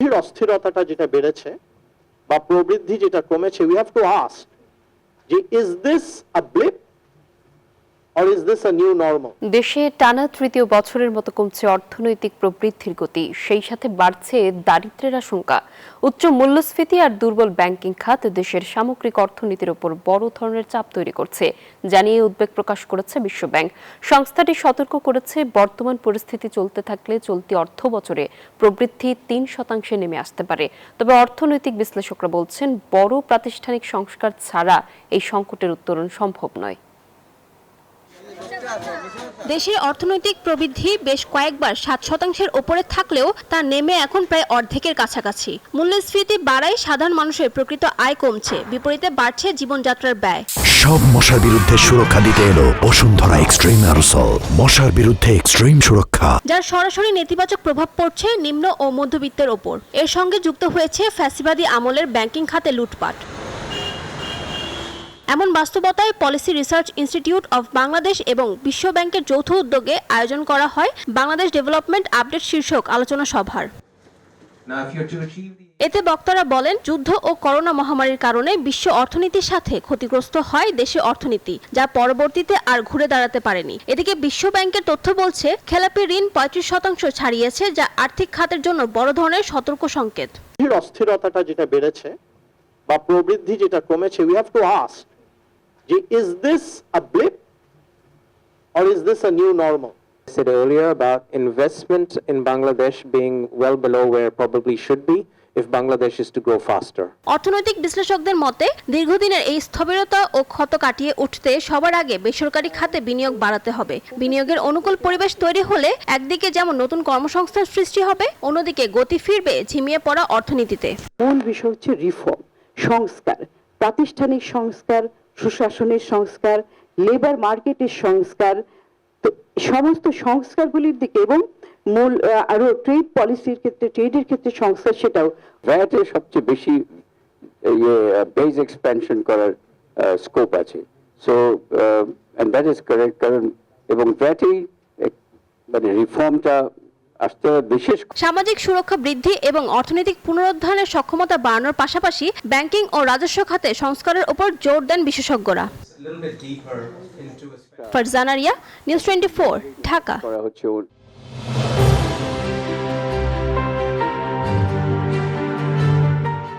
প্রবৃদ্ধির অস্থিরতাটা যেটা বেড়েছে বা প্রবৃদ্ধি যেটা কমেছে, উই হ্যাভ টু আস্ক যে is this a blip or is this a new normal? দেশে টানা তৃতীয় বছরের মতো কমছে অর্থনৈতিক প্রবৃদ্ধির গতি, সেই সাথে বাড়ছে দারিদ্র্যের আশঙ্কা। উচ্চ মূল্যস্ফীতি আর দুর্বল ব্যাংকিং খাত দেশের সামগ্রিক অর্থনীতির উপর বড় ধরনের চাপ তৈরি করছে জানিয়ে উদ্বেগ প্রকাশ করেছে বিশ্বব্যাংক। সংস্থাটি সতর্ক করেছে, বর্তমান পরিস্থিতি চলতে থাকলে চলতি অর্থ বছরে প্রবৃদ্ধি 3% নেমে আসতে পারে। তবে অর্থনৈতিক বিশ্লেষকরা বলছেন, বড় প্রাতিষ্ঠানিক সংস্কার ছাড়া এই সংকটের উত্তরণ সম্ভব নয়। দেশের অর্থনৈতিক প্রবৃদ্ধি বেশ কয়েকবার 7% উপরে থাকলেও তা নেমে এখন প্রায় অর্ধেকের কাছাকাছি। মূল্যস্ফীতি বাড়ায় সাধারণ মানুষের প্রকৃত আয় কমছে, বিপরীতে বাড়ছে জীবনযাত্রার ব্যয়। সব মশার বিরুদ্ধে সুরক্ষা দিতে এলো বসুন্ধরা এক্সট্রিম অ্যারোসল, মশার বিরুদ্ধে এক্সট্রিম সুরক্ষা, যার সরাসরি নেতিবাচক প্রভাব পড়ছে নিম্ন ও মধ্যবিত্তের ওপর। এর সঙ্গে যুক্ত হয়েছে ফ্যাসিবাদী আমলের ব্যাংকিং খাতে লুটপাট। এমন বাস্তবতায় policy research institute of Bangladesh এবং বিশ্ব ব্যাংকের যৌথ উদ্যোগে আয়োজন করা হয় বাংলাদেশ ডেভেলপমেন্ট আপডেট শীর্ষক আলোচনা সভার। এতে বক্তারা বলেন, যুদ্ধ ও করোনা মহামারীর কারণে বিশ্ব অর্থনীতির সাথে ক্ষতিগ্রস্ত হয় দেশের অর্থনীতি, যা পরবর্তীতে আর ঘুরে দাঁড়াতে পারেনি। এদিকে বিশ্ব ব্যাংকের তথ্য বলছে, খেলাপি ঋণ 35% ছাড়িয়েছে, যা আর্থিক খাতের জন্য বড় ধরনের সতর্ক সংকেত। অস্থিরতাটা যেটা বেড়েছে বা প্রবৃদ্ধি যেটা কমেছে, উই হ্যাভ টু আস্ক যে is this a blip or is this a new normal? I said earlier about investment in Bangladesh being well below where it probably should be if Bangladesh is to grow faster. অর্থনৈতিক বিশ্লেষকদের মতে, দীর্ঘদিনের এই স্থবিরতা ও ক্ষত কাটিয়ে উঠতে সবার আগে বেসরকারি খাতে বিনিয়োগ বাড়াতে হবে। বিনিয়োগের অনুকূল পরিবেশ তৈরি হলে একদিকে যেমন নতুন কর্মসংস্থান সৃষ্টি হবে, অন্যদিকে গতি ফিরবে ঝিমিয়ে পড়া অর্থনীতিতে। মূল বিষয় হচ্ছে রিফর্ম, সংস্কার, প্রাতিষ্ঠানিক সংস্কার, সুশাসনের সংস্কার, লেবার মার্কেটের সংস্কার, তো সমস্ত সংস্কারগুলির দিকে এবং মূল আরো ট্রেড পলিসির ক্ষেত্রে, ট্রেডের ক্ষেত্রে সংস্কার, সেটাও ভ্যাটে সবচেয়ে বেশি বেজ এক্সপ্যানশন করার স্কোপ আছে। So and that is correct, কারণ এবং ভ্যাটেই মানে রিফর্মটা আসতে বিশেষ। সামাজিক সুরক্ষা বৃদ্ধি এবং অর্থনৈতিক পুনরুদ্ধারের সক্ষমতা বাড়ানোর পাশাপাশি ব্যাংকিং ও রাজস্ব খাতে সংস্কারের উপর জোর দেন বিশেষজ্ঞরা। ফারজানা রিয়া, নিউজ 24, ঢাকা।